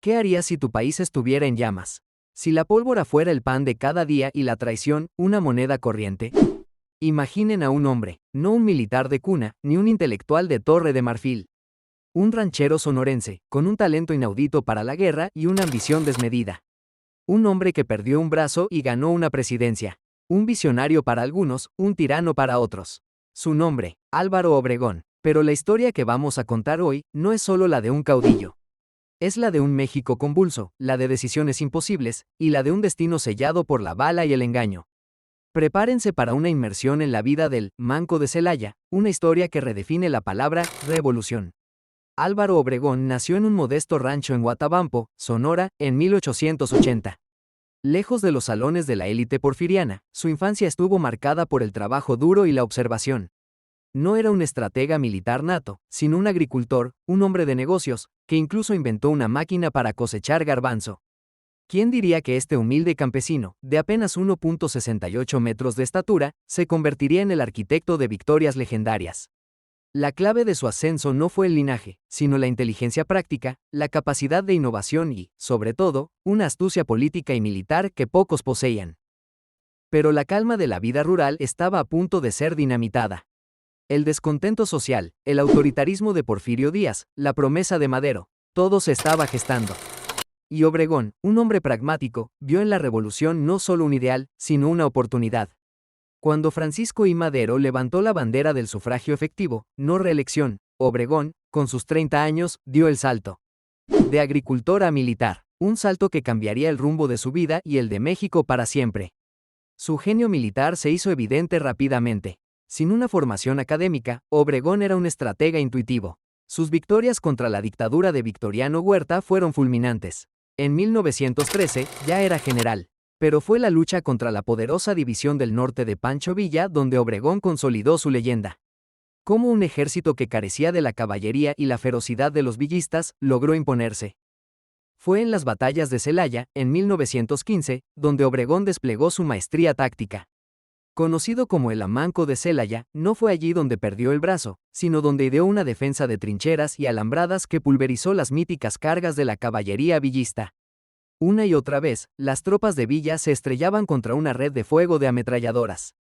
¿Qué harías si tu país estuviera en llamas? Si la pólvora fuera el pan de cada día y la traición, una moneda corriente. Imaginen a un hombre, no un militar de cuna, ni un intelectual de Torre de Marfil. Un ranchero sonorense, con un talento inaudito para la guerra y una ambición desmedida. Un hombre que perdió un brazo y ganó una presidencia. Un visionario para algunos, un tirano para otros. Su nombre, Álvaro Obregón. Pero la historia que vamos a contar hoy no es solo la de un caudillo. Es la de un México convulso, la de decisiones imposibles, y la de un destino sellado por la bala y el engaño. Prepárense para una inmersión en la vida del Manco de Celaya, una historia que redefine la palabra revolución. Álvaro Obregón nació en un modesto rancho en Guatabampo, Sonora, en 1880. Lejos de los salones de la élite porfiriana, su infancia estuvo marcada por el trabajo duro y la observación. No era un estratega militar nato, sino un agricultor, un hombre de negocios, que incluso inventó una máquina para cosechar garbanzo. ¿Quién diría que este humilde campesino, de apenas 1.68 metros de estatura, se convertiría en el arquitecto de victorias legendarias? La clave de su ascenso no fue el linaje, sino la inteligencia práctica, la capacidad de innovación y, sobre todo, una astucia política y militar que pocos poseían. Pero la calma de la vida rural estaba a punto de ser dinamitada. El descontento social, el autoritarismo de Porfirio Díaz, la promesa de Madero, todo se estaba gestando. Y Obregón, un hombre pragmático, vio en la revolución no solo un ideal, sino una oportunidad. Cuando Francisco I. Madero levantó la bandera del sufragio efectivo, no reelección, Obregón, con sus 30 años, dio el salto. De agricultor a militar, un salto que cambiaría el rumbo de su vida y el de México para siempre. Su genio militar se hizo evidente rápidamente. Sin una formación académica, Obregón era un estratega intuitivo. Sus victorias contra la dictadura de Victoriano Huerta fueron fulminantes. En 1913 ya era general, pero fue la lucha contra la poderosa división del norte de Pancho Villa donde Obregón consolidó su leyenda. Cómo un ejército que carecía de la caballería y la ferocidad de los villistas logró imponerse. Fue en las batallas de Celaya, en 1915, donde Obregón desplegó su maestría táctica. Conocido como el Manco de Celaya, no fue allí donde perdió el brazo, sino donde ideó una defensa de trincheras y alambradas que pulverizó las míticas cargas de la caballería villista. Una y otra vez, las tropas de Villa se estrellaban contra una red de fuego de ametralladoras.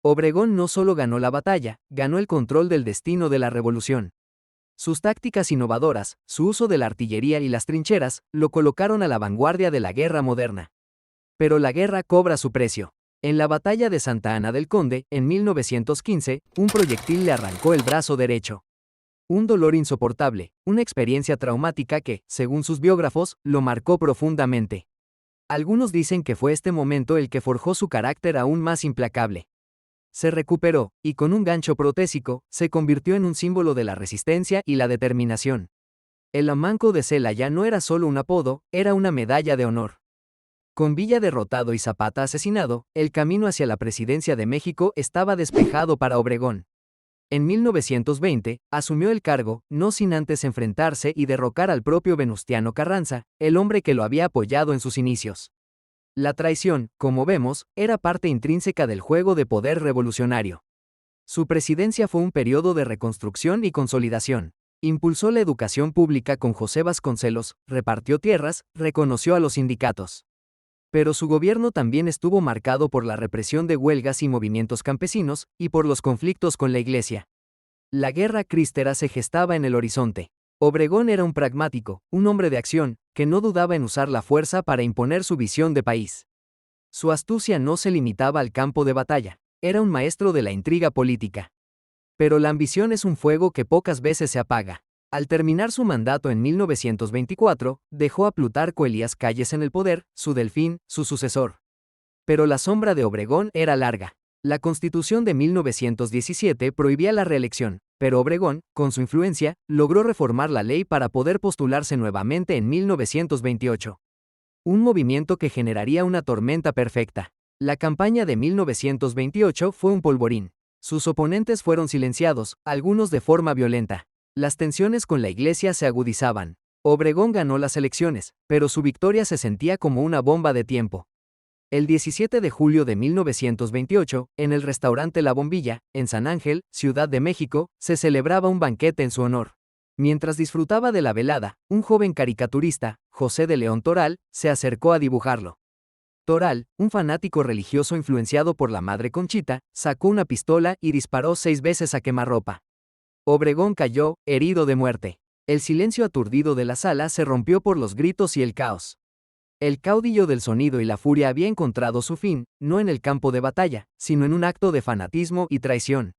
Obregón no solo ganó la batalla, ganó el control del destino de la revolución. Sus tácticas innovadoras, su uso de la artillería y las trincheras, lo colocaron a la vanguardia de la guerra moderna. Pero la guerra cobra su precio. En la batalla de Santa Ana del Conde, en 1915, un proyectil le arrancó el brazo derecho. Un dolor insoportable, una experiencia traumática que, según sus biógrafos, lo marcó profundamente. Algunos dicen que fue este momento el que forjó su carácter aún más implacable. Se recuperó, y con un gancho protésico, se convirtió en un símbolo de la resistencia y la determinación. El Manco de Celaya no era solo un apodo, era una medalla de honor. Con Villa derrotado y Zapata asesinado, el camino hacia la presidencia de México estaba despejado para Obregón. En 1920, asumió el cargo, no sin antes enfrentarse y derrocar al propio Venustiano Carranza, el hombre que lo había apoyado en sus inicios. La traición, como vemos, era parte intrínseca del juego de poder revolucionario. Su presidencia fue un periodo de reconstrucción y consolidación. Impulsó la educación pública con José Vasconcelos, repartió tierras, reconoció a los sindicatos. Pero su gobierno también estuvo marcado por la represión de huelgas y movimientos campesinos, y por los conflictos con la Iglesia. La guerra cristera se gestaba en el horizonte. Obregón era un pragmático, un hombre de acción, que no dudaba en usar la fuerza para imponer su visión de país. Su astucia no se limitaba al campo de batalla, era un maestro de la intriga política. Pero la ambición es un fuego que pocas veces se apaga. Al terminar su mandato en 1924, dejó a Plutarco Elías Calles en el poder, su delfín, su sucesor. Pero la sombra de Obregón era larga. La Constitución de 1917 prohibía la reelección, pero Obregón, con su influencia, logró reformar la ley para poder postularse nuevamente en 1928. Un movimiento que generaría una tormenta perfecta. La campaña de 1928 fue un polvorín. Sus oponentes fueron silenciados, algunos de forma violenta. Las tensiones con la Iglesia se agudizaban. Obregón ganó las elecciones, pero su victoria se sentía como una bomba de tiempo. El 17 de julio de 1928, en el restaurante La Bombilla, en San Ángel, Ciudad de México, se celebraba un banquete en su honor. Mientras disfrutaba de la velada, un joven caricaturista, José de León Toral, se acercó a dibujarlo. Toral, un fanático religioso influenciado por la Madre Conchita, sacó una pistola y disparó 6 veces a quemarropa. Obregón cayó, herido de muerte. El silencio aturdido de la sala se rompió por los gritos y el caos. El caudillo del sonido y la furia había encontrado su fin, no en el campo de batalla, sino en un acto de fanatismo y traición.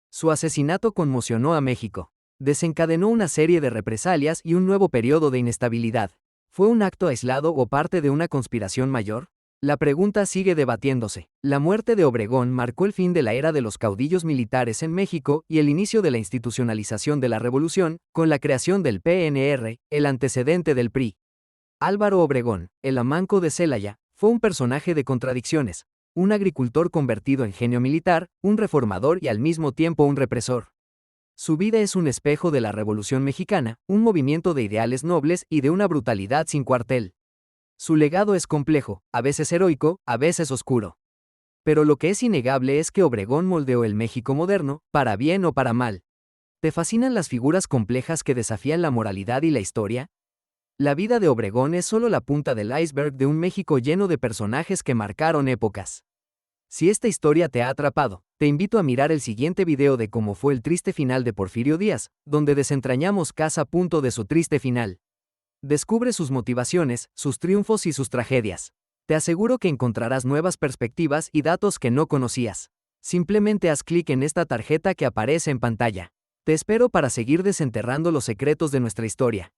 Su asesinato conmocionó a México. Desencadenó una serie de represalias y un nuevo periodo de inestabilidad. ¿Fue un acto aislado o parte de una conspiración mayor? La pregunta sigue debatiéndose. La muerte de Obregón marcó el fin de la era de los caudillos militares en México y el inicio de la institucionalización de la revolución, con la creación del PNR, el antecedente del PRI. Álvaro Obregón, el Amanco de Celaya, fue un personaje de contradicciones, un agricultor convertido en genio militar, un reformador y al mismo tiempo un represor. Su vida es un espejo de la Revolución Mexicana, un movimiento de ideales nobles y de una brutalidad sin cuartel. Su legado es complejo, a veces heroico, a veces oscuro. Pero lo que es innegable es que Obregón moldeó el México moderno, para bien o para mal. ¿Te fascinan las figuras complejas que desafían la moralidad y la historia? La vida de Obregón es solo la punta del iceberg de un México lleno de personajes que marcaron épocas. Si esta historia te ha atrapado, te invito a mirar el siguiente video de cómo fue el triste final de Porfirio Díaz, donde desentrañamos cada punto de su triste final. Descubre sus motivaciones, sus triunfos y sus tragedias. Te aseguro que encontrarás nuevas perspectivas y datos que no conocías. Simplemente haz clic en esta tarjeta que aparece en pantalla. Te espero para seguir desenterrando los secretos de nuestra historia.